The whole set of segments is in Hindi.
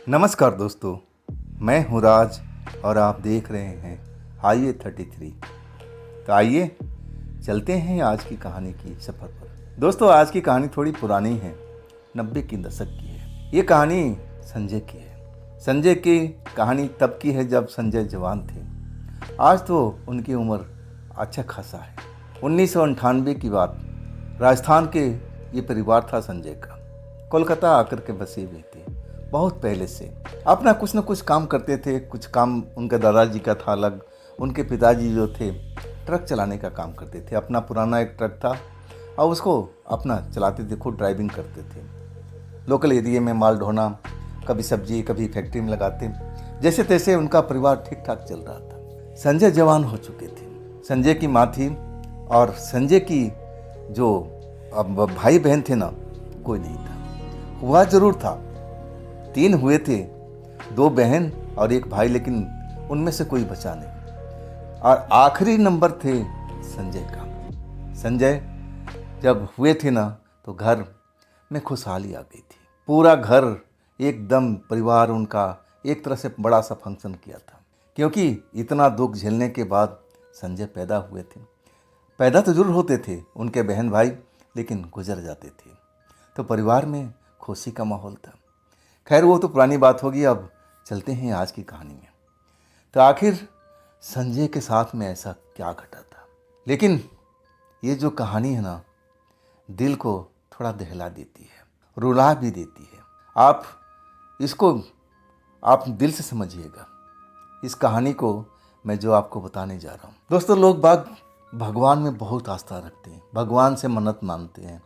नमस्कार दोस्तों, मैं हूँ राज और आप देख रहे हैं आइए 33। तो आइए चलते हैं आज की कहानी की सफ़र पर। दोस्तों, आज की कहानी थोड़ी पुरानी है, 90 की दशक की है। ये कहानी संजय की है। संजय की कहानी तब की है जब संजय जवान थे। आज तो उनकी उम्र अच्छा खासा है। 1998 की बात। राजस्थान के ये परिवार था संजय का। कोलकाता आकर के बसे हुए थे बहुत पहले से। अपना कुछ न कुछ काम करते थे। कुछ काम उनके दादाजी का था अलग। उनके पिताजी जो थे ट्रक चलाने का काम करते थे। अपना पुराना एक ट्रक था और उसको अपना चलाते थे, खुद ड्राइविंग करते थे। लोकल एरिया में माल ढोना, कभी सब्जी कभी फैक्ट्री में लगाते। जैसे तैसे उनका परिवार ठीक ठाक चल रहा था। संजय जवान हो चुके थे। संजय की माँ थी और संजय की जो अब भाई बहन थे ना, कोई नहीं था। हुआ जरूर था, 3 हुए थे, 2 बहन और 1 भाई, लेकिन उनमें से कोई बचा नहीं। और आखिरी नंबर थे संजय का। संजय जब हुए थे ना तो घर में खुशहाली आ गई थी। पूरा घर एकदम, परिवार उनका एक तरह से बड़ा सा फंक्शन किया था। क्योंकि इतना दुख झेलने के बाद संजय पैदा हुए थे। पैदा तो जरूर होते थे उनके बहन भाई, लेकिन गुजर जाते थे। तो परिवार में खुशी का माहौल था। खैर, वो तो पुरानी बात होगी। अब चलते हैं आज की कहानी में। तो आखिर संजय के साथ में ऐसा क्या घटा था। लेकिन ये जो कहानी है ना, दिल को थोड़ा दहला देती है, रुला भी देती है। आप इसको दिल से समझिएगा। इस कहानी को मैं जो आपको बताने जा रहा हूँ। दोस्तों, लोग बाग भगवान में बहुत आस्था रखते हैं। भगवान से मन्नत मांगते हैं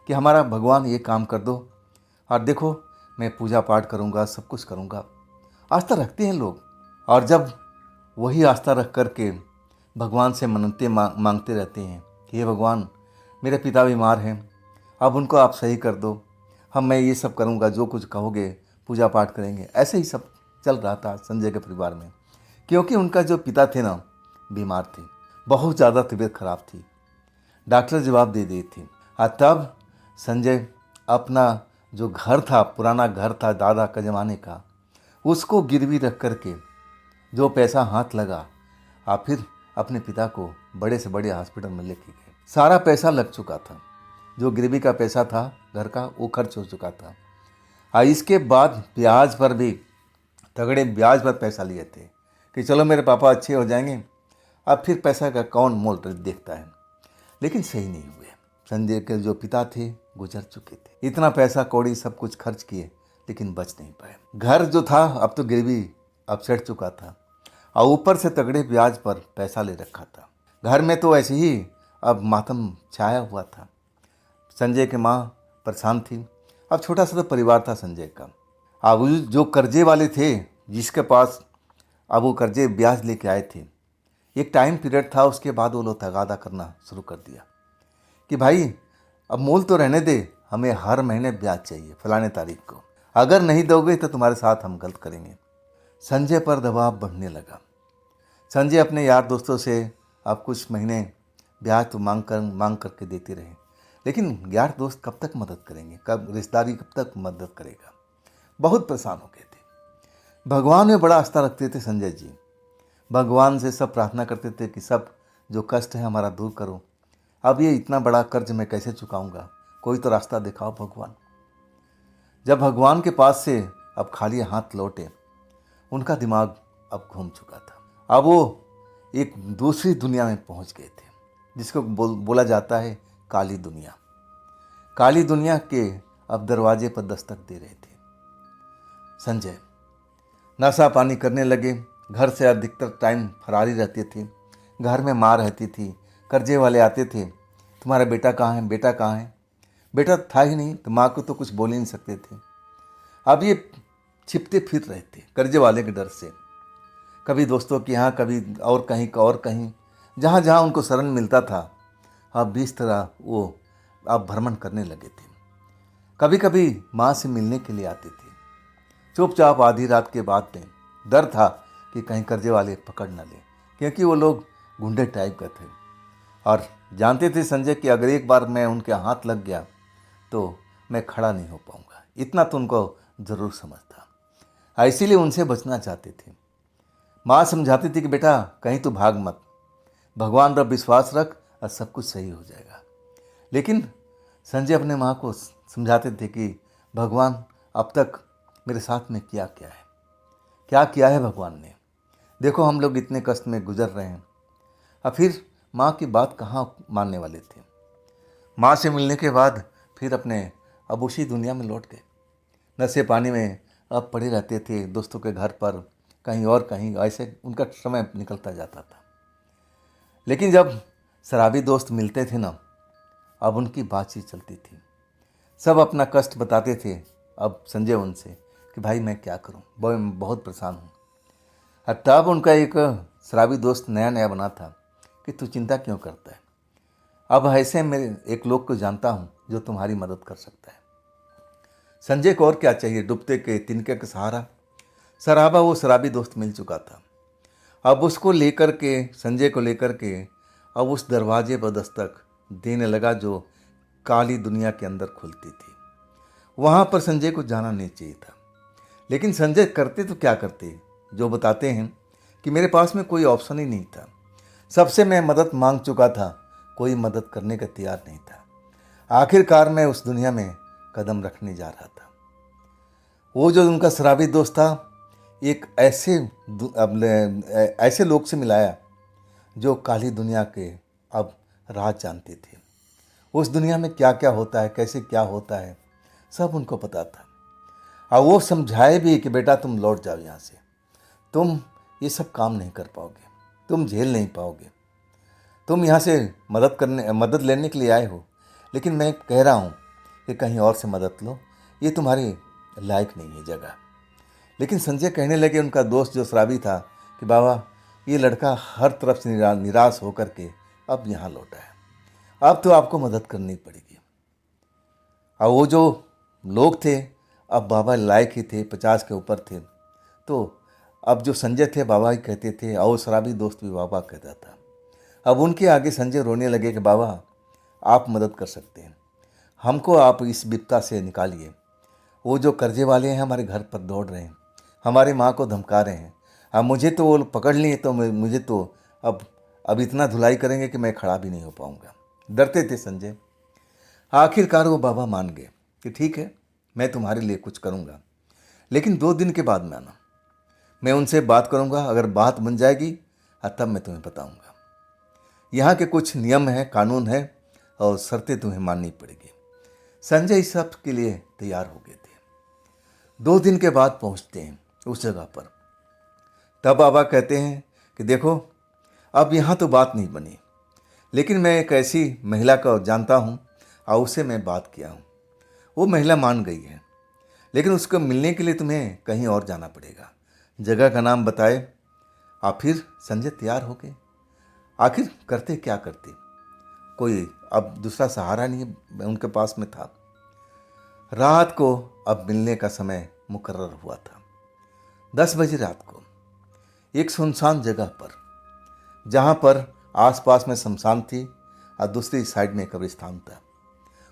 कि हमारा भगवान ये काम कर दो और देखो मैं पूजा पाठ करूँगा, सब कुछ करूँगा। आस्था रखते हैं लोग। और जब वही आस्था रख कर के भगवान से मन्नतें मांगते रहते हैं कि हे भगवान, मेरे पिता बीमार हैं, अब उनको आप सही कर दो, मैं ये सब करूँगा, जो कुछ कहोगे पूजा पाठ करेंगे। ऐसे ही सब चल रहा था संजय के परिवार में। क्योंकि उनका जो पिता थे ना, बीमार थे, बहुत ज़्यादा तबीयत खराब थी, डॉक्टर जवाब दे दिए थे। और तब संजय अपना जो घर था, पुराना घर था दादा का ज़माने का, उसको गिरवी रख कर के जो पैसा हाथ लगा, और फिर अपने पिता को बड़े से बड़े हॉस्पिटल में लेके गए। सारा पैसा लग चुका था। जो गिरवी का पैसा था घर का, वो खर्च हो चुका था। और इसके बाद ब्याज पर भी, तगड़े ब्याज पर पैसा लिए थे कि चलो मेरे पापा अच्छे हो जाएंगे, अब फिर पैसा का कौन मोल देखता है। लेकिन सही नहीं हुए। संजय के जो पिता थे गुजर चुके थे। इतना पैसा कौड़ी सब कुछ खर्च किए, लेकिन बच नहीं पाए। घर जो था अब तो गिरवी अब चढ़ चुका था और ऊपर से तगड़े ब्याज पर पैसा ले रखा था। घर में तो ऐसे ही अब मातम छाया हुआ था। संजय की माँ परेशान थी। अब छोटा सा तो परिवार था संजय का। अब जो कर्जे वाले थे, जिसके पास अब वो कर्जे ब्याज लेके आए थे, एक टाइम पीरियड था, उसके बाद वो लोग तगादा करना शुरू कर दिया कि भाई अब मोल तो रहने दे, हमें हर महीने ब्याज चाहिए फलाने तारीख को, अगर नहीं दोगे तो तुम्हारे साथ हम गलत करेंगे। संजय पर दबाव बढ़ने लगा। संजय अपने यार दोस्तों से अब कुछ महीने ब्याज तो मांग करके देते रहे, लेकिन यार दोस्त कब तक मदद करेंगे, कब रिश्तेदारी कब तक मदद करेगा। बहुत परेशान हो गए थे। भगवान में बड़ा आस्था रखते थे संजय जी। भगवान से सब प्रार्थना करते थे कि सब जो कष्ट है हमारा दूर करो। अब ये इतना बड़ा कर्ज मैं कैसे चुकाऊंगा, कोई तो रास्ता दिखाओ भगवान। जब भगवान के पास से अब खाली हाथ लौटे, उनका दिमाग अब घूम चुका था। अब वो एक दूसरी दुनिया में पहुंच गए थे, जिसको बोला जाता है काली दुनिया। काली दुनिया के अब दरवाजे पर दस्तक दे रहे थे। संजय नशा पानी करने लगे। घर से अधिकतर टाइम फरारी रहते थे। घर में माँ रहती थी। कर्जे वाले आते थे, तुम्हारा बेटा कहाँ है, बेटा कहाँ है। बेटा था ही नहीं तो माँ को तो कुछ बोल ही नहीं सकते थे। अब ये छिपते फिर रहे थे कर्जे वाले के डर से। कभी दोस्तों के यहाँ, कभी और कहीं, जहाँ जहाँ उनको शरण मिलता था, अब इस तरह वो अब भ्रमण करने लगे थे। कभी कभी माँ से मिलने के लिए आते थे, चुपचाप आधी रात के बाद में। डर था कि कहीं कर्जे वाले पकड़ न लें, क्योंकि वो लोग गुंडे टाइप के थे और जानते थे संजय कि अगर एक बार मैं उनके हाथ लग गया तो मैं खड़ा नहीं हो पाऊंगा। इतना तो उनको ज़रूर समझ था। इसीलिए उनसे बचना चाहते थे। माँ समझाती थी कि बेटा कहीं तू भाग मत, भगवान पर विश्वास रख और सब कुछ सही हो जाएगा। लेकिन संजय अपने माँ को समझाते थे कि भगवान अब तक मेरे साथ में क्या क्या है, क्या किया है भगवान ने। देखो हम लोग इतने कष्ट में गुजर रहे हैं। और फिर माँ की बात कहाँ मानने वाले थे। माँ से मिलने के बाद फिर अपने अब उसी दुनिया में लौट गए। नशे पानी में अब पड़े रहते थे, दोस्तों के घर पर कहीं और कहीं, ऐसे उनका समय निकलता जाता था। लेकिन जब शराबी दोस्त मिलते थे ना, अब उनकी बातचीत चलती थी, सब अपना कष्ट बताते थे। अब संजय उनसे कि भाई मैं क्या करूं, बहुत परेशान हूं। और तब उनका एक शराबी दोस्त नया नया बना था कि तू चिंता क्यों करता है, अब ऐसे मेरे एक लोग को जानता हूं जो तुम्हारी मदद कर सकता है। संजय को और क्या चाहिए, डूबते के तिनके का सहारा। सराबा वो शराबी दोस्त मिल चुका था। अब उसको लेकर के, संजय को लेकर के अब उस दरवाजे पर दस्तक देने लगा जो काली दुनिया के अंदर खुलती थी। वहाँ पर संजय को जाना नहीं चाहिए था, लेकिन संजय करते तो क्या करते, जो बताते हैं कि मेरे पास में कोई ऑप्शन ही नहीं था। सबसे मैं मदद मांग चुका था, कोई मदद करने का तैयार नहीं था। आखिरकार मैं उस दुनिया में कदम रखने जा रहा था। वो जो उनका शराबी दोस्त था, एक ऐसे लोग से मिलाया जो काली दुनिया के अब राज जानते थे। उस दुनिया में क्या क्या होता है, कैसे क्या होता है, सब उनको पता था। और वो समझाए भी कि बेटा तुम लौट जाओ यहाँ से, तुम ये सब काम नहीं कर पाओगे, तुम झेल नहीं पाओगे, तुम यहाँ से मदद लेने के लिए आए हो, लेकिन मैं कह रहा हूँ कि कहीं और से मदद लो, ये तुम्हारे लायक नहीं है जगह। लेकिन संजय कहने लगे, उनका दोस्त जो शराबी था, कि बाबा ये लड़का हर तरफ से निराश होकर के अब यहाँ लौटा है, अब तो आपको मदद करनी पड़ेगी। और वो जो लोग थे अब बाबा लायक ही थे, 50 के ऊपर थे। तो अब जो संजय थे बाबा ही कहते थे, और शराबी दोस्त भी बाबा कहता था। अब उनके आगे संजय रोने लगे कि बाबा आप मदद कर सकते हैं, हमको आप इस विपदा से निकालिए। वो जो कर्जे वाले हैं हमारे घर पर दौड़ रहे हैं, हमारी माँ को धमका रहे हैं, अब मुझे तो वो पकड़ लिए तो मुझे तो अब इतना धुलाई करेंगे कि मैं खड़ा भी नहीं हो पाऊँगा। डरते थे संजय। आखिरकार वो बाबा मान गए कि ठीक है, मैं तुम्हारे लिए कुछ करूँगा, लेकिन 2 दिन के बाद में आना, मैं उनसे बात करूँगा, अगर बात बन जाएगी तब मैं तुम्हें बताऊँगा। यहाँ के कुछ नियम हैं, कानून है और शर्तें तुम्हें माननी पड़ेगी। संजय इस सब के लिए तैयार हो गए थे। 2 दिन के बाद पहुँचते हैं उस जगह पर। तब बाबा कहते हैं कि देखो अब यहाँ तो बात नहीं बनी, लेकिन मैं एक ऐसी महिला को जानता हूँ और उससे मैं बात किया हूँ। वो महिला मान गई है, लेकिन उसको मिलने के लिए तुम्हें कहीं और जाना पड़ेगा। जगह का नाम बताए और फिर संजय तैयार हो गए। आखिर करते क्या करते, कोई अब दूसरा सहारा नहीं उनके पास में था। रात को अब मिलने का समय मुकर्रर हुआ था। 10 बजे रात को एक सुनसान जगह पर, जहाँ पर आसपास में शमशान थी और दूसरी साइड में कब्रिस्तान था,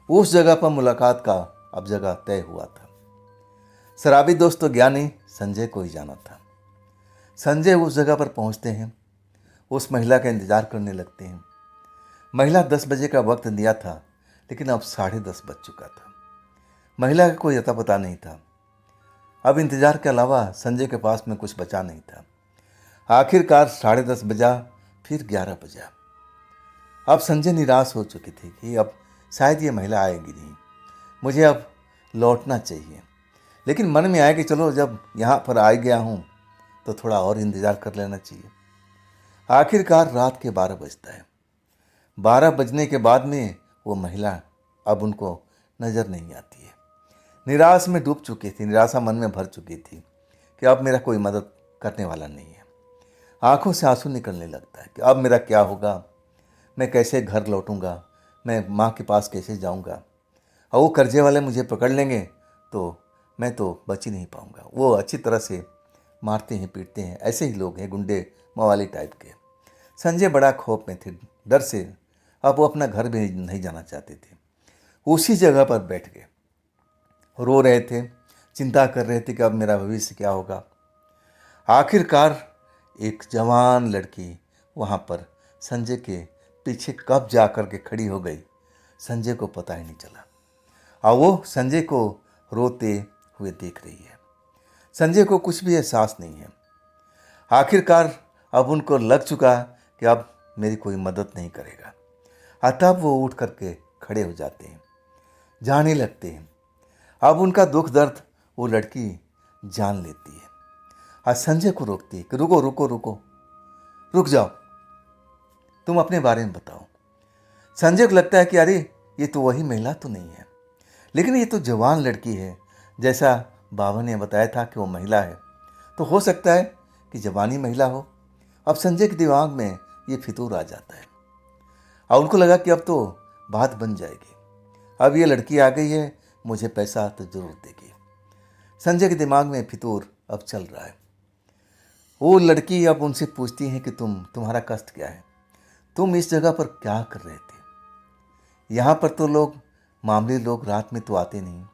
उस जगह पर मुलाकात का अब जगह तय हुआ था। शराबी दोस्त तो गया नहीं, संजय को ही जाना था। संजय उस जगह पर पहुंचते हैं, उस महिला का इंतजार करने लगते हैं। महिला 10 बजे का वक्त दिया था, लेकिन अब 10:30 बज चुका था। महिला का कोई अता पता नहीं था। अब इंतजार के अलावा संजय के पास में कुछ बचा नहीं था। आखिरकार 10:30 बजा, फिर 11 बजा। अब संजय निराश हो चुके थे कि अब शायद ये महिला आएगी नहीं, मुझे अब लौटना चाहिए। लेकिन मन में आया कि चलो जब यहाँ पर आ गया हूँ तो थोड़ा और इंतज़ार कर लेना चाहिए। आखिरकार रात के 12 बजता है। 12 बजने के बाद में वो महिला अब उनको नज़र नहीं आती है। निराश में डूब चुकी थी, निराशा मन में भर चुकी थी कि अब मेरा कोई मदद करने वाला नहीं है। आंखों से आंसू निकलने लगता है कि अब मेरा क्या होगा, मैं कैसे घर लौटूंगा, मैं माँ के पास कैसे जाऊंगा, और वो कर्जे वाले मुझे पकड़ लेंगे तो मैं तो बच ही नहीं पाऊंगा। वो अच्छी तरह से मारते हैं, पीटते हैं, ऐसे ही लोग हैं, गुंडे मवाली टाइप के। संजय बड़ा खौफ में थे, डर से अब वो अपना घर भी नहीं जाना चाहते थे। उसी जगह पर बैठ गए, रो रहे थे, चिंता कर रहे थे कि अब मेरा भविष्य क्या होगा। आखिरकार एक जवान लड़की वहाँ पर संजय के पीछे कब जा कर के खड़ी हो गई, संजय को पता ही नहीं चला। और वो संजय को रोते हुए देख रही है। संजय को कुछ भी एहसास नहीं है। आखिरकार अब उनको लग चुका कि अब मेरी कोई मदद नहीं करेगा। तब वो उठ करके खड़े हो जाते हैं, जाने लगते हैं। अब उनका दुख दर्द वो लड़की जान लेती है और संजय को रोकती है कि रुको रुको रुको, रुक जाओ, तुम अपने बारे में बताओ। संजय को लगता है कि अरे ये तो वही महिला तो नहीं है, लेकिन ये तो जवान लड़की है। जैसा बाबा ने बताया था कि वो महिला है, तो हो सकता है कि जवानी महिला हो। अब संजय के दिमाग में ये फितूर आ जाता है और उनको लगा कि अब तो बात बन जाएगी, अब ये लड़की आ गई है, मुझे पैसा तो जरूर देगी। संजय के दिमाग में फितूर अब चल रहा है। वो लड़की अब उनसे पूछती है कि तुम्हारा कष्ट क्या है, तुम इस जगह पर क्या कर रहे थे। यहाँ पर तो लोग मामूली लोग रात में तो आते नहीं,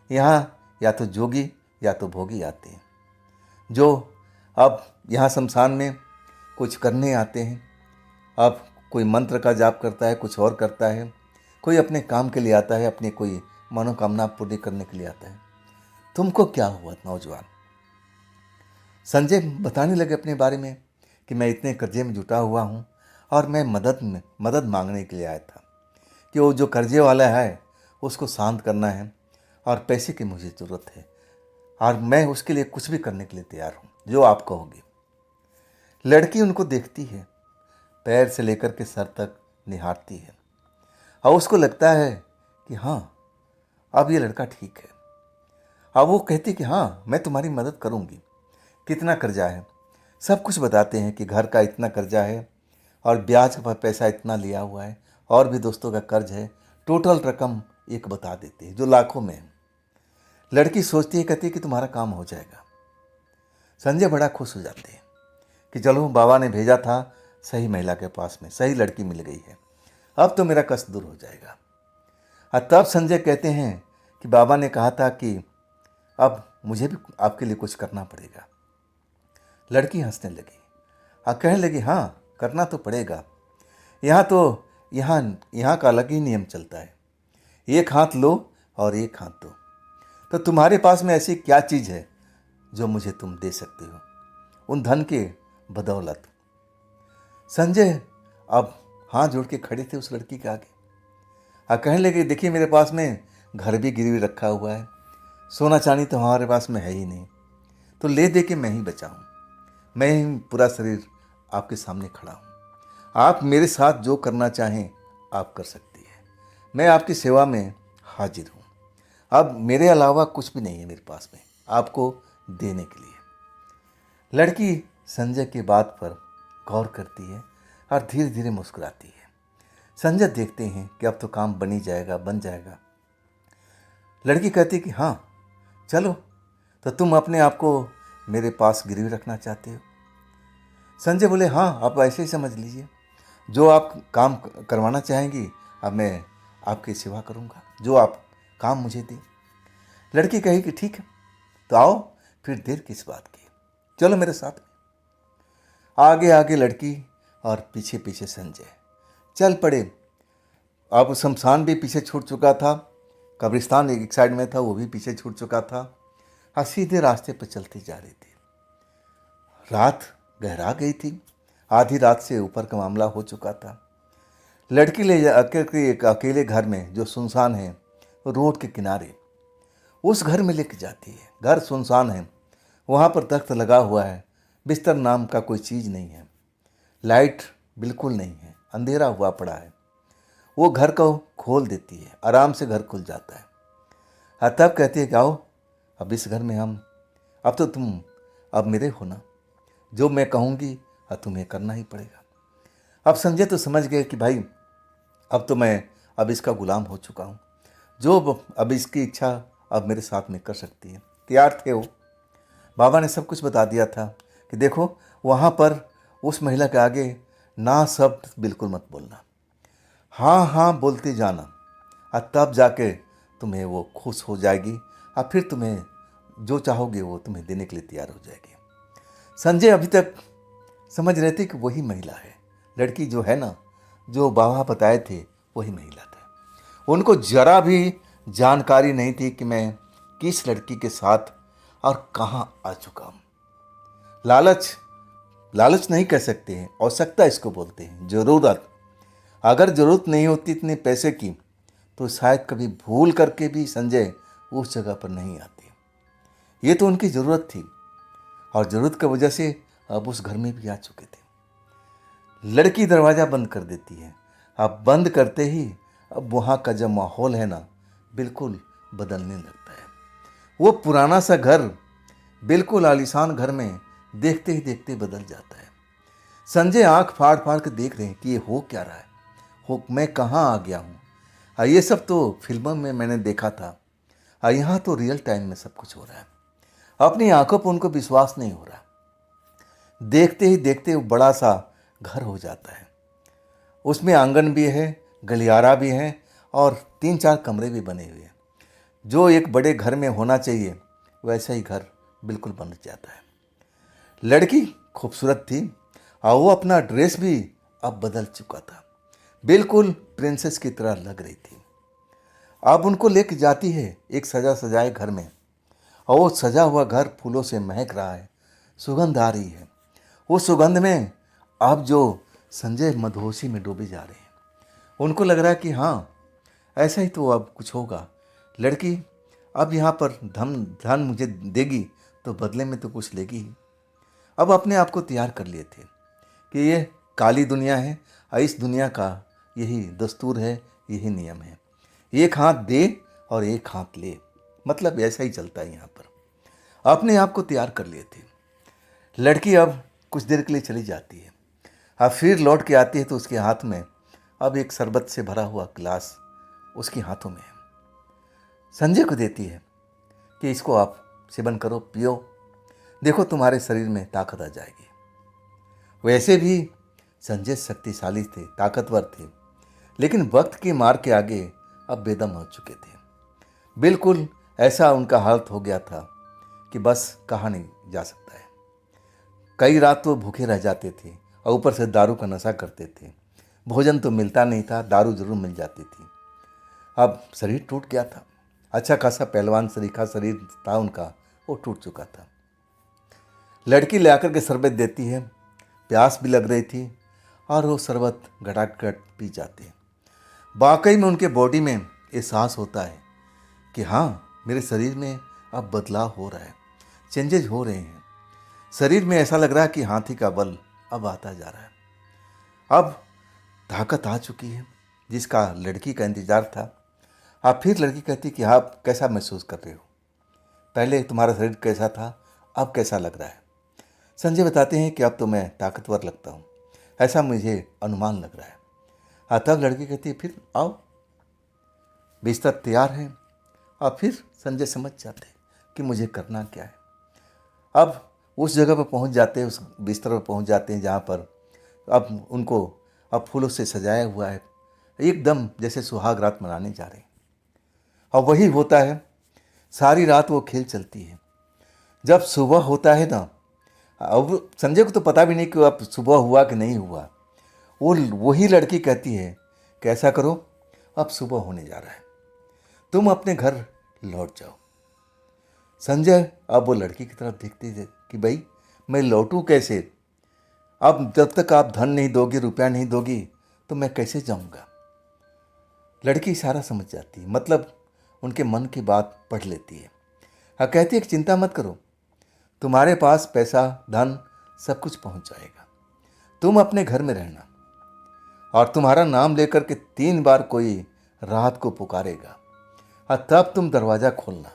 यहाँ या तो जोगी या तो भोगी आते हैं, जो अब यहाँ शमशान में कुछ करने आते हैं। अब कोई मंत्र का जाप करता है, कुछ और करता है, कोई अपने काम के लिए आता है, अपनी कोई मनोकामना पूरी करने के लिए आता है। तुमको क्या हुआ नौजवान। संजय बताने लगे अपने बारे में कि मैं इतने कर्जे में जुटा हुआ हूँ और मैं मदद मांगने के लिए आया था कि वो जो कर्जे वाला है उसको शांत करना है और पैसे की मुझे ज़रूरत है और मैं उसके लिए कुछ भी करने के लिए तैयार हूँ, जो आप कहोगे। लड़की उनको देखती है, पैर से लेकर के सर तक निहारती है और उसको लगता है कि हाँ, अब ये लड़का ठीक है। अब वो कहती कि हाँ, मैं तुम्हारी मदद करूँगी। कितना कर्जा है, सब कुछ बताते हैं कि घर का इतना कर्जा है और ब्याज का पैसा इतना लिया हुआ है और भी दोस्तों का कर्ज है। टोटल रकम एक बता देते हैं जो लाखों में है। लड़की सोचती है, कहती है कि तुम्हारा काम हो जाएगा। संजय बड़ा खुश हो जाते हैं कि चलो, बाबा ने भेजा था सही महिला के पास में, सही लड़की मिल गई है, अब तो मेरा कष्ट दूर हो जाएगा। और तब संजय कहते हैं कि बाबा ने कहा था कि अब मुझे भी आपके लिए कुछ करना पड़ेगा। लड़की हंसने लगी और कहने लगी, हाँ, करना तो पड़ेगा। यहाँ का अलग ही नियम चलता है, एक हाथ लो और एक हाथ दो। तो तुम्हारे पास में ऐसी क्या चीज़ है जो मुझे तुम दे सकते हो उन धन के बदौलत। संजय अब हाथ जोड़ के खड़े थे उस लड़की के आगे और कहने लगे, देखिए, मेरे पास में घर भी गिरवी रखा हुआ है, सोना चांदी तो हमारे पास में है ही नहीं, तो ले दे के मैं ही बचा हूँ, मैं ही पूरा शरीर आपके सामने खड़ा हूँ। आप मेरे साथ जो करना चाहें आप कर सकती हैं, मैं आपकी सेवा में हाजिर हूँ। अब मेरे अलावा कुछ भी नहीं है मेरे पास में आपको देने के लिए। लड़की संजय की बात पर गौर करती है और धीरे धीरे मुस्कुराती है। संजय देखते हैं कि अब तो काम बन ही जाएगा, बन जाएगा। लड़की कहती है कि हाँ चलो, तो तुम अपने आप को मेरे पास गिरवी रखना चाहते हो। संजय बोले, हाँ, आप ऐसे ही समझ लीजिए, जो आप काम करवाना चाहेंगी अब मैं आपकी सेवा करूँगा, जो आप काम मुझे दें। लड़की कही कि ठीक है, तो आओ, फिर देर किस बात की, चलो मेरे साथ में। आगे आगे लड़की और पीछे पीछे संजय चल पड़े। अब शमशान भी पीछे छूट चुका था, कब्रिस्तान एक साइड में था, वो भी पीछे छूट चुका था और सीधे रास्ते पर चलते जा रहे थे। रात गहरा गई थी, आधी रात से ऊपर का मामला हो चुका था। लड़की ले एक अकेले घर में जो सुनसान है, रोड के किनारे, उस घर में लेके जाती है। घर सुनसान है, वहाँ पर तख्त लगा हुआ है, बिस्तर नाम का कोई चीज़ नहीं है, लाइट बिल्कुल नहीं है, अंधेरा हुआ पड़ा है। वो घर को खोल देती है, आराम से घर खुल जाता है। तब कहती है कि आओ, अब इस घर में अब तो तुम अब मेरे हो ना, जो मैं कहूँगी अब तुम्हें करना ही पड़ेगा। अब संजय तो समझ गए कि भाई अब तो मैं अब इसका गुलाम हो चुका हूँ, जो अब इसकी इच्छा अब मेरे साथ में कर सकती है। तैयार थे वो। बाबा ने सब कुछ बता दिया था कि देखो, वहाँ पर उस महिला के आगे ना शब्द बिल्कुल मत बोलना, हाँ हाँ बोलते जाना, और तब जाके तुम्हें वो खुश हो जाएगी और फिर तुम्हें जो चाहोगे वो तुम्हें देने के लिए तैयार हो जाएगी। संजय अभी तक समझ रहे थे कि वही महिला है, लड़की जो है ना, जो बाबा बताए थे वही महिला थे। उनको जरा भी जानकारी नहीं थी कि मैं किस लड़की के साथ और कहाँ आ चुका हूँ। लालच, लालच नहीं कह सकते हैं, आवश्यकता इसको बोलते हैं, ज़रूरत। अगर ज़रूरत नहीं होती इतने पैसे की तो शायद कभी भूल करके भी संजय उस जगह पर नहीं आते। ये तो उनकी ज़रूरत थी और ज़रूरत की वजह से अब उस घर में भी आ चुके थे। लड़की दरवाज़ा बंद कर देती है। अब बंद करते ही अब वहाँ का जो माहौल है ना, बिल्कुल बदलने लगता है। वो पुराना सा घर बिल्कुल आलीशान घर में देखते ही देखते बदल जाता है। संजय आंख फाड़ फाड़ के देख रहे हैं कि ये हो क्या रहा है, हो मैं कहाँ आ गया हूँ। ये सब तो फिल्मों में मैंने देखा था, यहाँ तो रियल टाइम में सब कुछ हो रहा है। अपनी आंखों पर उनको विश्वास नहीं हो रहा। देखते ही देखते वो बड़ा सा घर हो जाता है। उसमें आंगन भी है, गलियारा भी है और 3-4 कमरे भी बने हुए हैं। जो एक बड़े घर में होना चाहिए वैसा ही घर बिल्कुल बन जाता है। लड़की खूबसूरत थी और वो अपना ड्रेस भी अब बदल चुका था, बिल्कुल प्रिंसेस की तरह लग रही थी। अब उनको लेके जाती है एक सजा सजाए घर में और वो सजा हुआ घर फूलों से महक रहा है, सुगंध आ रही है। वो सुगंध में अब जो संजय मदहोशी में डूबे जा रहे हैं। उनको लग रहा है कि हाँ, ऐसा ही तो अब कुछ होगा। लड़की अब यहाँ पर धन धन मुझे देगी तो बदले में तो कुछ लेगी ही। अब अपने आप को तैयार कर लिए थे कि ये काली दुनिया है और इस दुनिया का यही दस्तूर है, यही नियम है। एक हाथ दे और एक हाथ ले, मतलब ऐसा ही चलता है यहाँ पर। अपने आप को तैयार कर लिए थे। लड़की अब कुछ देर के लिए चली जाती है। अब फिर लौट के आती है तो उसके हाथ में अब एक शरबत से भरा हुआ गिलास उसके हाथों में है। संजय को देती है कि इसको आप सेवन करो, पियो, देखो तुम्हारे शरीर में ताकत आ जाएगी। वैसे भी संजय शक्तिशाली थे, ताकतवर थे, लेकिन वक्त की मार के आगे अब बेदम हो चुके थे। बिल्कुल ऐसा उनका हालत हो गया था कि बस कहा नहीं जा सकता है। कई रात तो भूखे रह जाते थे और ऊपर से दारू का नशा करते थे। भोजन तो मिलता नहीं था, दारू जरूर मिल जाती थी। अब शरीर टूट गया था। अच्छा खासा पहलवान सरीखा शरीर था उनका, वो टूट चुका था। लड़की ले आकर के शरबत देती है, प्यास भी लग रही थी और वो शरबत घटाघट पी जाते हैं। वाकई में उनके बॉडी में एहसास होता है कि हाँ, मेरे शरीर में अब बदलाव हो रहा है, चेंजेज हो रहे हैं। शरीर में ऐसा लग रहा है कि हाथी का बल अब आता जा रहा है। अब ताकत आ चुकी है जिसका लड़की का इंतजार था। अब फिर लड़की कहती कि आप कैसा महसूस कर रहे हो, पहले तुम्हारा शरीर कैसा था, अब कैसा लग रहा है। संजय बताते हैं कि अब तो मैं ताकतवर लगता हूँ, ऐसा मुझे अनुमान लग रहा है। तब लड़की कहती है फिर आओ, बिस्तर तैयार है। और फिर संजय समझ जाते हैं कि मुझे करना क्या है। अब उस जगह पर पहुंच जाते हैं, उस बिस्तर पर पहुंच जाते हैं जहाँ पर अब उनको अब फूलों से सजाया हुआ है, एकदम जैसे सुहाग रात मनाने जा रहे हैं। और वही होता है, सारी रात वो खेल चलती है। जब सुबह होता है ना, अब संजय को तो पता भी नहीं कि अब सुबह हुआ कि नहीं हुआ। वही लड़की कहती है कि ऐसा करो, अब सुबह होने जा रहा है, तुम अपने घर लौट जाओ। संजय अब वो लड़की की तरफ देखते थे कि भाई मैं लौटूं कैसे, अब जब तक आप धन नहीं दोगी, रुपया नहीं दोगी तो मैं कैसे जाऊंगा। लड़की इशारा समझ जाती है, मतलब उनके मन की बात पढ़ लेती है। कहती है कि चिंता मत करो, तुम्हारे पास पैसा धन सब कुछ पहुंच जाएगा, तुम अपने घर में रहना और तुम्हारा नाम लेकर के 3 बार कोई रात को पुकारेगा और तब तुम दरवाज़ा खोलना।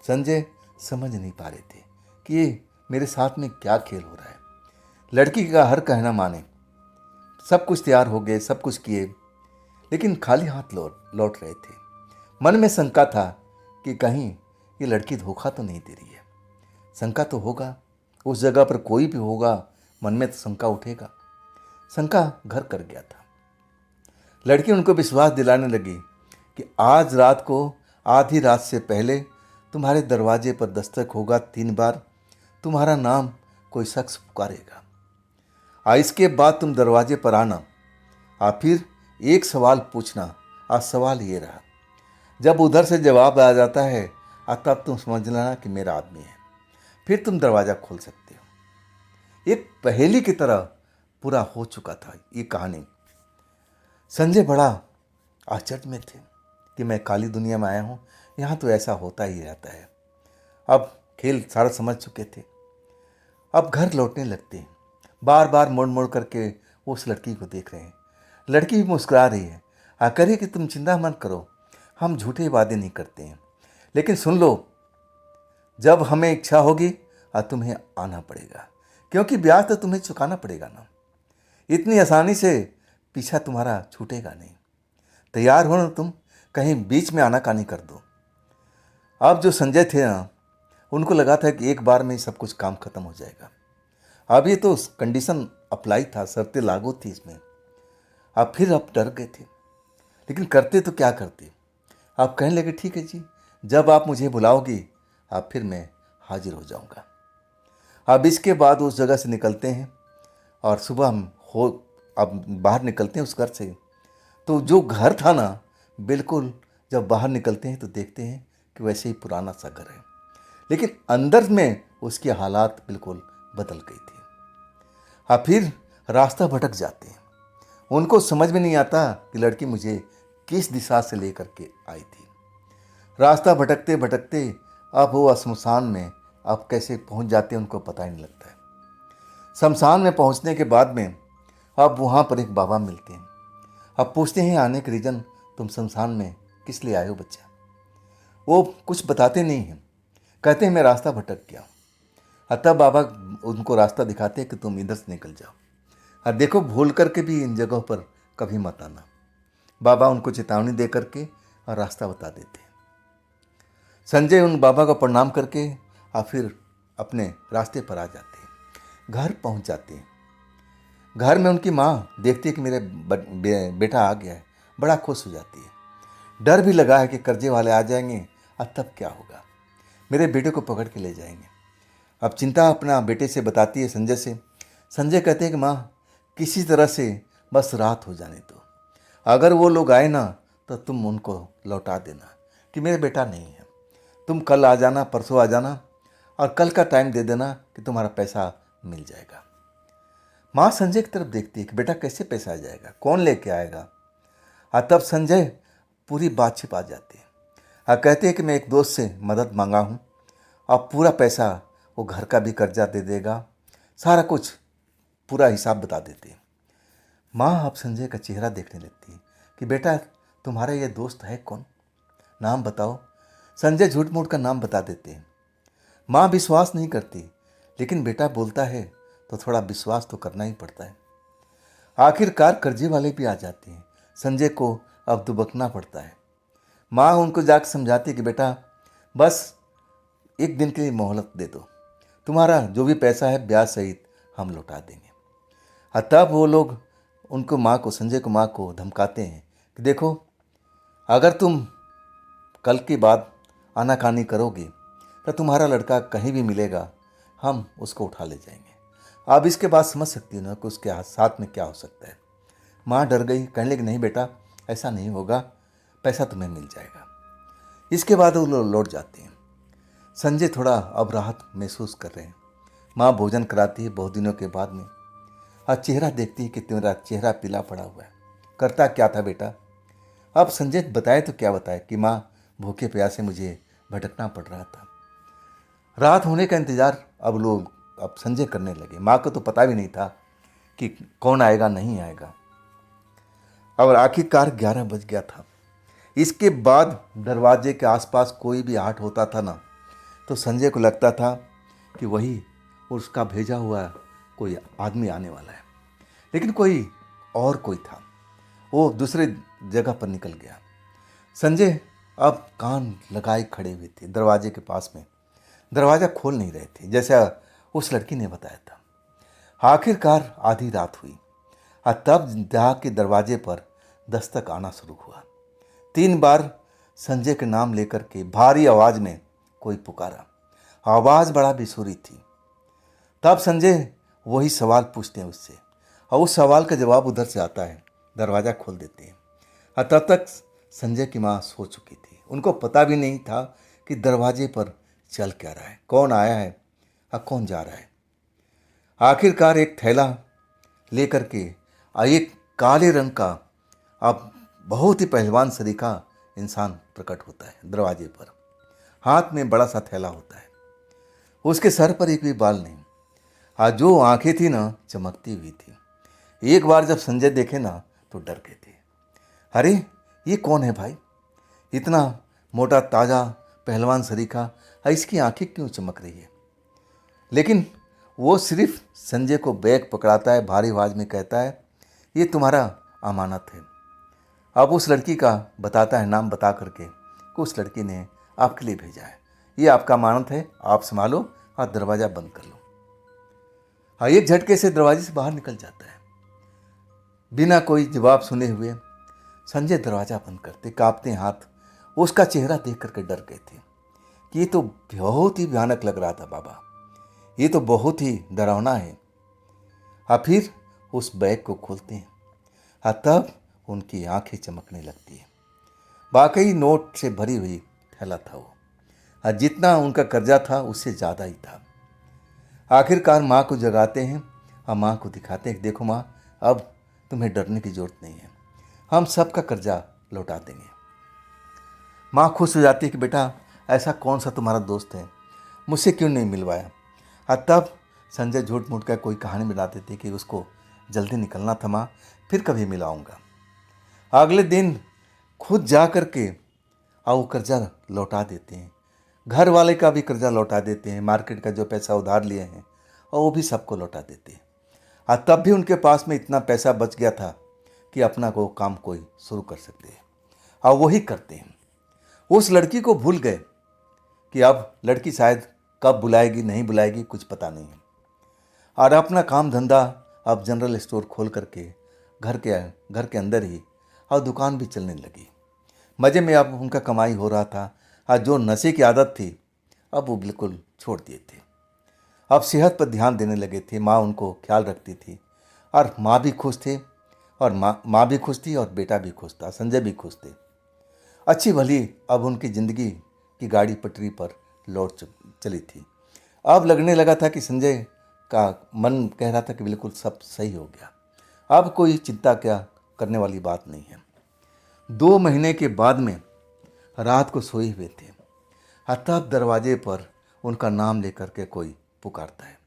संजय समझ नहीं पा रहे थे कि ये मेरे साथ में क्या खेल हो रहा है। लड़की का हर कहना माने, सब कुछ तैयार हो गए, सब कुछ किए, लेकिन खाली हाथ लौट रहे थे। मन में शंका था कि कहीं ये लड़की धोखा तो नहीं दे रही है। शंका तो होगा, उस जगह पर कोई भी होगा, मन में तो शंका उठेगा। शंका घर कर गया था। लड़की उनको विश्वास दिलाने लगी कि आज रात को आधी रात से पहले तुम्हारे दरवाजे पर दस्तक होगा 3 बार, तुम्हारा नाम कोई शख्स पुकारेगा। इसके बाद तुम दरवाजे पर आना, फिर एक सवाल पूछना। आज सवाल ये रहा, जब उधर से जवाब आ जाता है तब तुम समझ लेना कि मेरा आदमी है, फिर तुम दरवाज़ा खोल सकते हो। एक पहेली की तरह पूरा हो चुका था ये कहानी। संजय बड़ा आश्चर्य में थे कि मैं काली दुनिया में आया हूँ, यहाँ तो ऐसा होता ही रहता है। अब खेल सारा समझ चुके थे, अब घर लौटने लगते हैं। बार बार मुड़ मुड़ करके उस लड़की को देख रहे हैं। लड़की भी मुस्कुरा रही है, करिए कि तुम चिंता मत करो, हम झूठे वादे नहीं करते हैं, लेकिन सुन लो, जब हमें इच्छा होगी तुम्हें आना पड़ेगा, क्योंकि ब्याज तो तुम्हें चुकाना पड़ेगा ना। इतनी आसानी से पीछा तुम्हारा छूटेगा नहीं। तैयार हो ना तुम, कहीं बीच में आनाकानी कर दो। अब जो संजय थे ना, उनको लगा था कि एक बार में सब कुछ काम खत्म हो जाएगा। अब ये तो कंडीशन अप्लाई था, शर्तें लागू थी इसमें। अब फिर अब डर गए थे, लेकिन करते तो क्या करते। आप कहने लगे ठीक है जी, जब आप मुझे बुलाओगी फिर मैं हाजिर हो जाऊंगा। अब इसके बाद उस जगह से निकलते हैं और सुबह हम अब बाहर निकलते हैं उस घर से। तो जो घर था ना, बिल्कुल जब बाहर निकलते हैं तो देखते हैं कि वैसे ही पुराना सा घर है, लेकिन अंदर में उसकी हालात बिल्कुल बदल गई थी। फिर रास्ता भटक जाते हैं। उनको समझ में नहीं आता कि लड़की मुझे किस दिशा से लेकर के आई थी। रास्ता भटकते भटकते अब वो शमशान में अब कैसे पहुंच जाते हैं उनको पता ही नहीं लगता है। शमशान में पहुंचने के बाद में अब वहाँ पर एक बाबा मिलते हैं। अब पूछते हैं आने के रीज़न, तुम शमशान में किस लिए आए हो बच्चा? वो कुछ बताते नहीं हैं, कहते हैं मैं रास्ता भटक गया। तब बाबा उनको रास्ता दिखाते हैं कि तुम इधर से निकल जाओ, देखो भूल करके भी इन जगहों पर कभी मत आना। बाबा उनको चेतावनी दे करके और रास्ता बता देते हैं। संजय उन बाबा को प्रणाम करके फिर अपने रास्ते पर आ जाते हैं। घर पहुंच जाते हैं। घर में उनकी माँ देखती है कि मेरे बेटा आ गया है, बड़ा खुश हो जाती है। डर भी लगा है कि कर्जे वाले आ जाएंगे, अब तब क्या होगा, मेरे बेटे को पकड़ के ले जाएंगे। अब चिंता अपना बेटे से बताती है संजय से। संजय कहते हैं कि माँ किसी तरह से बस रात हो जाने दो, अगर वो लोग आए ना तो तुम उनको लौटा देना कि मेरा बेटा नहीं है। तुम कल आ जाना, परसों आ जाना, और कल का टाइम दे देना कि तुम्हारा पैसा मिल जाएगा। माँ संजय की तरफ देखती है कि बेटा कैसे पैसा आ जाएगा, कौन लेके आएगा। तब संजय पूरी बात छिपा जाती है। कहते हैं कि मैं एक दोस्त से मदद मांगा हूँ, और पूरा पैसा, वो घर का भी कर्जा दे देगा, सारा कुछ पूरा हिसाब बता देते हैं। माँ अब संजय का चेहरा देखने लगती है कि बेटा तुम्हारा ये दोस्त है कौन, नाम बताओ। संजय झूठ मूठ का नाम बता देते हैं। माँ विश्वास नहीं करती, लेकिन बेटा बोलता है तो थोड़ा विश्वास तो करना ही पड़ता है। आखिरकार कर्जे वाले भी आ जाते हैं। संजय को अब दुबकना पड़ता है। माँ उनको जाकर समझाती है कि बेटा बस एक दिन के लिए मोहलत दे दो, तुम्हारा जो भी पैसा है ब्याज सहित हम लौटा देंगे। तब वो लोग उनको संजय को माँ को धमकाते हैं कि देखो, अगर तुम कल के बाद आनाकानी करोगे तो तुम्हारा लड़का कहीं भी मिलेगा, हम उसको उठा ले जाएंगे। आप इसके बाद समझ सकती हो ना कि उसके साथ में क्या हो सकता है। माँ डर गई, कहने लगी नहीं बेटा ऐसा नहीं होगा, पैसा तुम्हें मिल जाएगा। इसके बाद वो लोग लौट जाते हैं। संजय थोड़ा अब राहत महसूस कर रहे हैं। माँ भोजन कराती है बहुत दिनों के बाद में, और चेहरा देखती है कि तेरा चेहरा पीला पड़ा हुआ है, करता क्या था बेटा। अब संजय बताए तो क्या बताए कि माँ भूखे प्यासे मुझे भटकना पड़ रहा था। रात होने का इंतज़ार अब संजय करने लगे। माँ को तो पता भी नहीं था कि कौन आएगा नहीं आएगा। और आखिरकार 11 बज गया था। इसके बाद दरवाजे के आसपास कोई भी आहट होता था ना, तो संजय को लगता था कि वही उसका भेजा हुआ कोई आदमी आने वाला है, लेकिन कोई था। वो दूसरे जगह पर निकल गया। संजय अब कान लगाए खड़े हुए थे दरवाजे के पास में, दरवाज़ा खोल नहीं रहे थे जैसा उस लड़की ने बताया था। आखिरकार आधी रात हुई और तब जाके दरवाजे पर दस्तक आना शुरू हुआ। 3 बार संजय के नाम लेकर के भारी आवाज़ में कोई पुकारा। आवाज़ बड़ा बेसुरी थी। तब संजय वही सवाल पूछते हैं उससे, और उस सवाल का जवाब उधर से आता है। दरवाज़ा खोल देते हैं, और तब तक संजय की माँ सो चुकी थी। उनको पता भी नहीं था कि दरवाजे पर चल क्या रहा है, कौन आया है और कौन जा रहा है। आखिरकार एक थैला लेकर के एक काले रंग का अब बहुत ही पहलवान सरीखा इंसान प्रकट होता है दरवाजे पर। हाथ में बड़ा सा थैला होता है, उसके सर पर एक भी बाल नहीं, आज जो आंखें थी ना चमकती हुई थी। एक बार जब संजय देखे ना तो डर गए थे। अरे ये कौन है भाई, इतना मोटा ताज़ा पहलवान सरीखा, इसकी आंखें क्यों चमक रही है। लेकिन वो सिर्फ संजय को बैग पकड़ाता है, भारी आवाज में कहता है, ये तुम्हारा अमानत है। अब उस लड़की का बताता है नाम बता करके कि उस लड़की ने आपके लिए भेजा है, ये आपका अमानत है, आप संभालो और दरवाज़ा बंद कर लो। हाँ, एक झटके से दरवाजे से बाहर निकल जाता है। बिना कोई जवाब सुने हुए संजय दरवाज़ा बंद करते, कांपते हाथ उसका चेहरा देख करके डर गए थे कि ये तो बहुत ही भयानक लग रहा था बाबा, ये तो बहुत ही डरावना है। और फिर उस बैग को खोलते हैं और तब उनकी आंखें चमकने लगती है। वाकई नोट से भरी हुई थैला था वो, और जितना उनका कर्जा था उससे ज़्यादा ही था। आखिरकार माँ को जगाते हैं और माँ को दिखाते हैं, देखो माँ, अब तुम्हें डरने की ज़रूरत नहीं है, हम सबका कर्जा लौटा देंगे। माँ खुश हो जाती है कि बेटा ऐसा कौन सा तुम्हारा दोस्त है, मुझसे क्यों नहीं मिलवाया। और तब संजय झूठ मूठ कर कोई कहानी बनाते थे कि उसको जल्दी निकलना था माँ, फिर कभी मिलाऊंगा। अगले दिन खुद जा कर के और वो कर्जा लौटा देते हैं, घर वाले का भी कर्जा लौटा देते हैं, मार्केट का जो पैसा उधार लिए हैं और वो भी सबको लौटा देते हैं। और तब भी उनके पास में इतना पैसा बच गया था कि अपना को काम कोई शुरू कर सकते हैं, और वही करते हैं। उस लड़की को भूल गए कि अब लड़की शायद कब बुलाएगी नहीं बुलाएगी कुछ पता नहीं है, और अपना काम धंधा अब जनरल स्टोर खोल करके घर के अंदर ही और दुकान भी चलने लगी। मज़े में अब उनका कमाई हो रहा था, और जो नशे की आदत थी अब वो बिल्कुल छोड़ दिए थे। अब सेहत पर ध्यान देने लगे थे, माँ उनको ख्याल रखती थी, और माँ भी खुश थे, और माँ भी खुश थी और बेटा भी खुश था, संजय भी खुश थे। अच्छी भली अब उनकी ज़िंदगी की गाड़ी पटरी पर लौट चली थी। अब लगने लगा था कि संजय का मन कह रहा था कि बिल्कुल सब सही हो गया, अब कोई चिंता क्या करने वाली बात नहीं है। 2 महीने के बाद में रात को सोए हुए थे, और तब दरवाजे पर उनका नाम लेकर के कोई पुकारता है।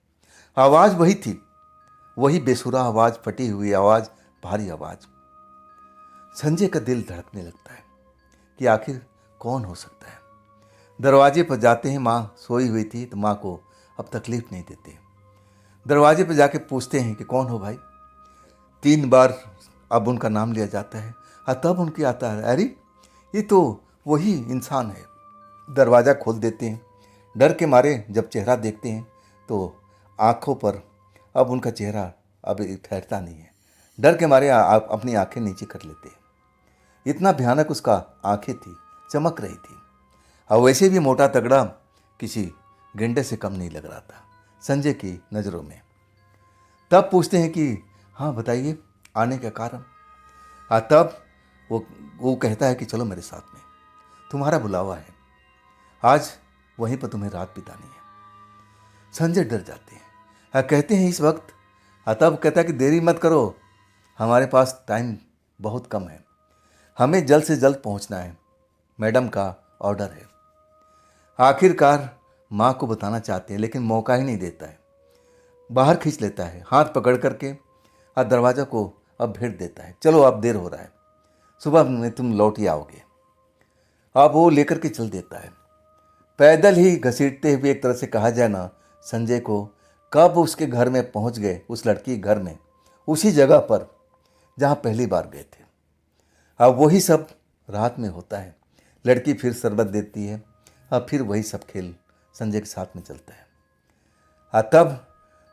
आवाज़ वही थी, वही बेसुरा आवाज़, फटी हुई आवाज़, भारी आवाज़। संजय का दिल धड़कने लगता है कि आखिर कौन हो सकता है। दरवाजे पर जाते हैं, माँ सोई हुई थी तो माँ को अब तकलीफ़ नहीं देते। दरवाजे पर जाके पूछते हैं कि कौन हो भाई। 3 बार अब उनका नाम लिया जाता है, और तब उनकी आता है, अरे ये तो वही इंसान है। दरवाज़ा खोल देते हैं। डर के मारे जब चेहरा देखते हैं तो आँखों पर अब उनका चेहरा अब ठहरता नहीं है। डर के मारे आप अपनी आंखें नीचे कर लेते हैं। इतना भयानक उसका आंखें थी, चमक रही थी, और वैसे भी मोटा तगड़ा किसी गेंडे से कम नहीं लग रहा था संजय की नज़रों में। तब पूछते हैं कि हाँ बताइए आने का कारण। तब वो कहता है कि चलो मेरे साथ में, तुम्हारा बुलावा है, आज वहीं पर तुम्हें रात बितानी है। संजय डर जाते हैं, कहते हैं इस वक्त। तब कहता है कि देरी मत करो, हमारे पास टाइम बहुत कम है, हमें जल्द से जल्द पहुंचना है, मैडम का ऑर्डर है। आखिरकार माँ को बताना चाहते हैं लेकिन मौका ही नहीं देता है। बाहर खींच लेता है, हाथ पकड़ करके और दरवाज़ा को अब भेज देता है, चलो अब देर हो रहा है, सुबह में तुम लौट ही आओगे। अब वो लेकर के चल देता है, पैदल ही घसीटते हुए, एक तरह से कहा जाए ना, संजय को कब उसके घर में पहुंच गए, उस लड़की के घर में, उसी जगह पर जहां पहली बार गए थे। अब वही सब रात में होता है, लड़की फिर शरबत देती है, अब फिर वही सब खेल संजय के साथ में चलता है। तब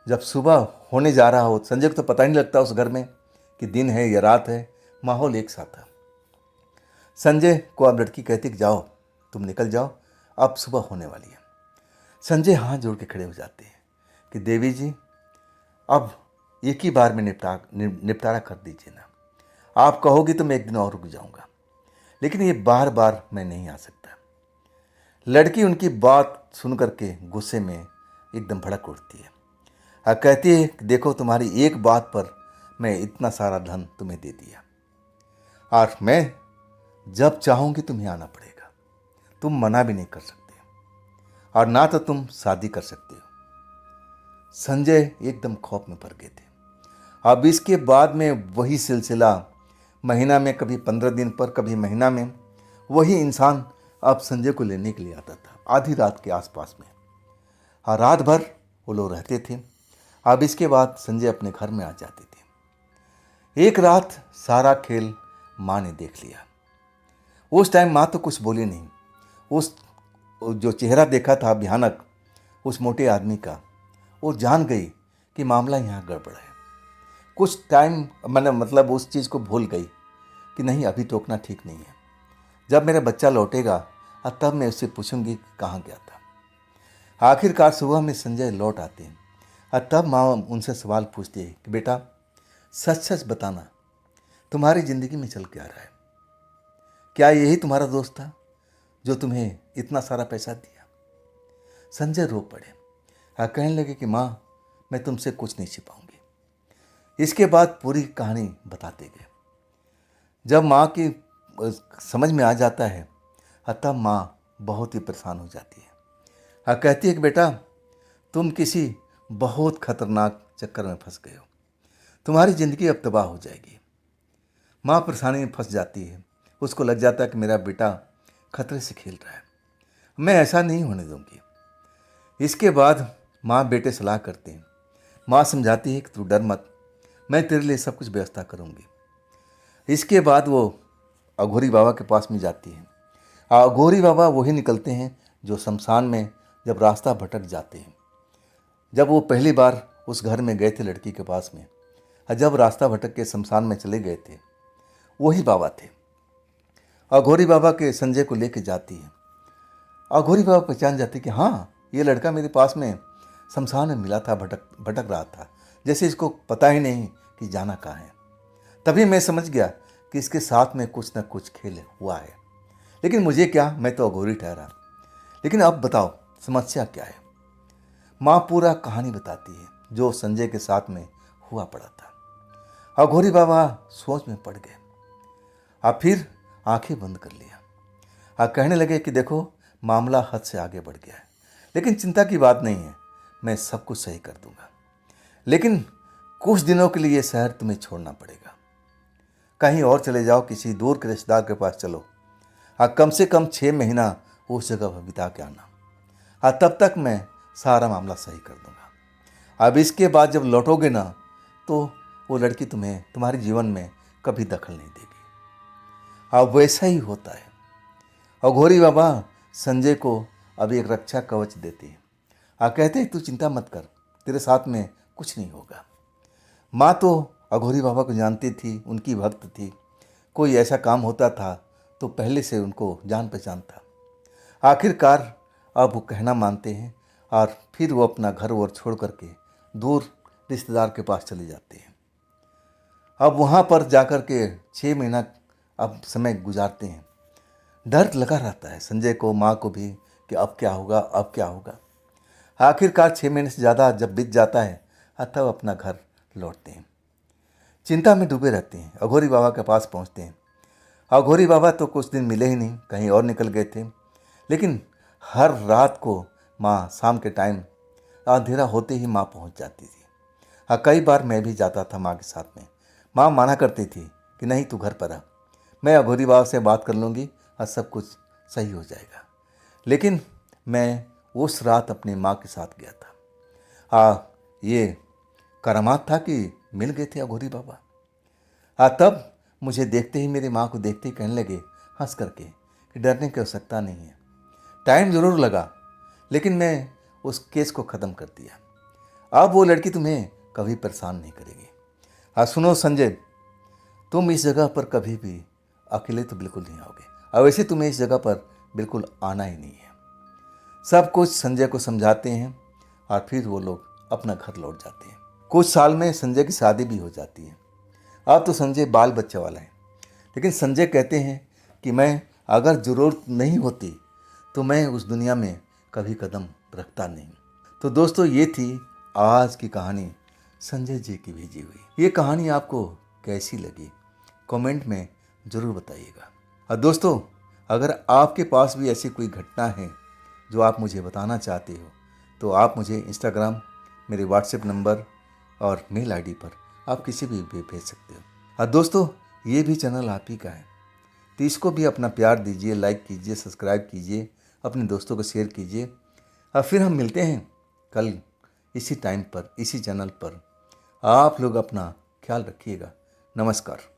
जब सुबह होने जा रहा हो, संजय को तो पता ही नहीं लगता उस घर में कि दिन है या रात है, माहौल एक सा था। संजय को अब लड़की कहती कि जाओ तुम निकल जाओ, अब सुबह होने वाली है। संजय हाथ जोड़ के खड़े हो जाते हैं कि देवी जी, अब एक ही बार में निपटारा कर दीजिए ना। आप कहोगी तो मैं एक दिन और रुक जाऊंगा, लेकिन ये बार बार मैं नहीं आ सकता। लड़की उनकी बात सुन करके गुस्से में एकदम भड़क उठती है और कहती है कि देखो, तुम्हारी एक बात पर मैं इतना सारा धन तुम्हें दे दिया और मैं जब चाहूँगी तुम्हें आना पड़ेगा। तुम मना भी नहीं कर सकते और ना तो तुम शादी कर सकते हो। संजय एकदम खौफ में पड़ गए थे। अब इसके बाद में वही सिलसिला, महीना में कभी 15 दिन पर, कभी महीना में वही इंसान अब संजय को लेने के लिए आता था आधी रात के आसपास में। और रात भर वो लोग रहते थे। अब इसके बाद संजय अपने घर में आ जाते थे। एक रात सारा खेल माँ ने देख लिया। उस टाइम माँ तो कुछ बोली नहीं। उस जो चेहरा देखा था भयानक उस मोटे आदमी का, वो जान गई कि मामला यहाँ गड़बड़ है। कुछ टाइम मैंने मतलब उस चीज़ को भूल गई कि नहीं, अभी टोकना ठीक नहीं है। जब मेरा बच्चा लौटेगा और तब मैं उससे पूछूंगी कहाँ गया था। आखिरकार सुबह में संजय लौट आते हैं और तब माँ उनसे सवाल पूछती है कि बेटा, सच सच बताना, तुम्हारी ज़िंदगी में चल क्या रहा है? क्या यही तुम्हारा दोस्त था जो तुम्हें इतना सारा पैसा दिया? संजय रो पड़े और कहने लगे कि माँ, मैं तुमसे कुछ नहीं छिपाऊंगी। इसके बाद पूरी कहानी बताते गए। जब माँ की समझ में आ जाता है तब माँ बहुत ही परेशान हो जाती है और कहती है कि बेटा, तुम किसी बहुत खतरनाक चक्कर में फंस गए हो। तुम्हारी ज़िंदगी अब तबाह हो जाएगी। माँ परेशानी में फंस जाती है। उसको लग जाता है कि मेरा बेटा खतरे से खेल रहा है, मैं ऐसा नहीं होने दूंगी। इसके बाद माँ बेटे सलाह करते हैं। माँ समझाती है कि तू डर मत, मैं तेरे लिए सब कुछ व्यवस्था करूंगी। इसके बाद वो अघोरी बाबा के पास में जाती है। अघोरी बाबा वही निकलते हैं जो शमशान में जब रास्ता भटक जाते हैं। जब वो पहली बार उस घर में गए थे लड़की के पास में, और जब रास्ता भटक के शमशान में चले गए थे, वही बाबा थे। अघोरी बाबा के संजय को लेके जाती है। अघोरी बाबा पहचान जाते कि हाँ, ये लड़का मेरे पास में शमशान में मिला था, भटक रहा था, जैसे इसको पता ही नहीं कि जाना कहाँ है। तभी मैं समझ गया कि इसके साथ में कुछ न कुछ खेल हुआ है, लेकिन मुझे क्या, मैं तो अघोरी ठहरा। लेकिन अब बताओ समस्या क्या है? माँ पूरा कहानी बताती है जो संजय के साथ में हुआ पड़ा था। अघोरी बाबा सोच में पड़ गए और फिर आंखें बंद कर लिया और कहने लगे कि देखो, मामला हद से आगे बढ़ गया है, लेकिन चिंता की बात नहीं है, मैं सब कुछ सही कर दूंगा। लेकिन कुछ दिनों के लिए शहर तुम्हें छोड़ना पड़ेगा। कहीं और चले जाओ, किसी दूर के रिश्तेदार के पास चलो और कम से कम 6 महीना उस जगह पर बिता के आना, और तब तक मैं सारा मामला सही कर दूंगा। अब इसके बाद जब लौटोगे ना, तो वो लड़की तुम्हें तुम्हारे जीवन में कभी दखल नहीं देगी। अब वैसा ही होता है। अघोरी बाबा संजय को अब एक रक्षा कवच देते हैं और कहते हैं तू चिंता मत कर, तेरे साथ में कुछ नहीं होगा। माँ तो अघोरी बाबा को जानती थी, उनकी भक्त थी। कोई ऐसा काम होता था तो पहले से उनको जान पहचान था। आखिरकार अब वो कहना मानते हैं और फिर वो अपना घर वर छोड़ करके दूर रिश्तेदार के पास चले जाते हैं। अब वहाँ पर जाकर के 6 महीना अब समय गुजारते हैं। डर लगा रहता है संजय को, माँ को भी, कि अब क्या होगा, अब क्या होगा। आखिरकार 6 महीने से ज़्यादा जब बीत जाता है तब अपना घर लौटते हैं। चिंता में डूबे रहते हैं। अघोरी बाबा के पास पहुँचते हैं। अघोरी बाबा तो कुछ दिन मिले ही नहीं, कहीं और निकल गए थे। लेकिन हर रात को माँ शाम के टाइम अंधेरा होते ही माँ पहुँच जाती थी। हाँ, कई बार मैं भी जाता था माँ के साथ में। माँ माना करती थी कि नहीं, तू घर पर आ, मैं अघोरी बाबा से बात कर लूँगी और सब कुछ सही हो जाएगा। लेकिन मैं उस रात अपनी माँ के साथ गया था। ये करामात था कि मिल गए थे अघोरी बाबा। तब मुझे देखते ही, मेरी माँ को देखते ही कहने लगे हंस करके कि डरने की आवश्यकता नहीं है। टाइम ज़रूर लगा, लेकिन मैं उस केस को ख़त्म कर दिया। अब वो लड़की तुम्हें कभी परेशान नहीं करेगी। सुनो संजय, तुम इस जगह पर कभी भी अकेले तो बिल्कुल नहीं आओगे, और वैसे तुम्हें इस जगह पर बिल्कुल आना ही नहीं है। सब कुछ संजय को समझाते हैं और फिर वो लोग अपना घर लौट जाते हैं। कुछ साल में संजय की शादी भी हो जाती है। अब तो संजय बाल बच्चे वाला है, लेकिन संजय कहते हैं कि मैं अगर ज़रूरत नहीं होती तो मैं उस दुनिया में कभी कदम रखता नहीं। तो दोस्तों, ये थी आज की कहानी संजय जी की भेजी हुई। ये कहानी आपको कैसी लगी कमेंट में ज़रूर बताइएगा। और दोस्तों, अगर आपके पास भी ऐसी कोई घटना है जो आप मुझे बताना चाहते हो तो आप मुझे इंस्टाग्राम, मेरे व्हाट्सएप नंबर और मेल आईडी पर आप किसी भी भेज सकते हो। और दोस्तों, ये भी चैनल आप ही का है, तो इसको भी अपना प्यार दीजिए, लाइक कीजिए, सब्सक्राइब कीजिए, अपने दोस्तों को शेयर कीजिए। और फिर हम मिलते हैं कल इसी टाइम पर, इसी चैनल पर। आप लोग अपना ख्याल रखिएगा। नमस्कार।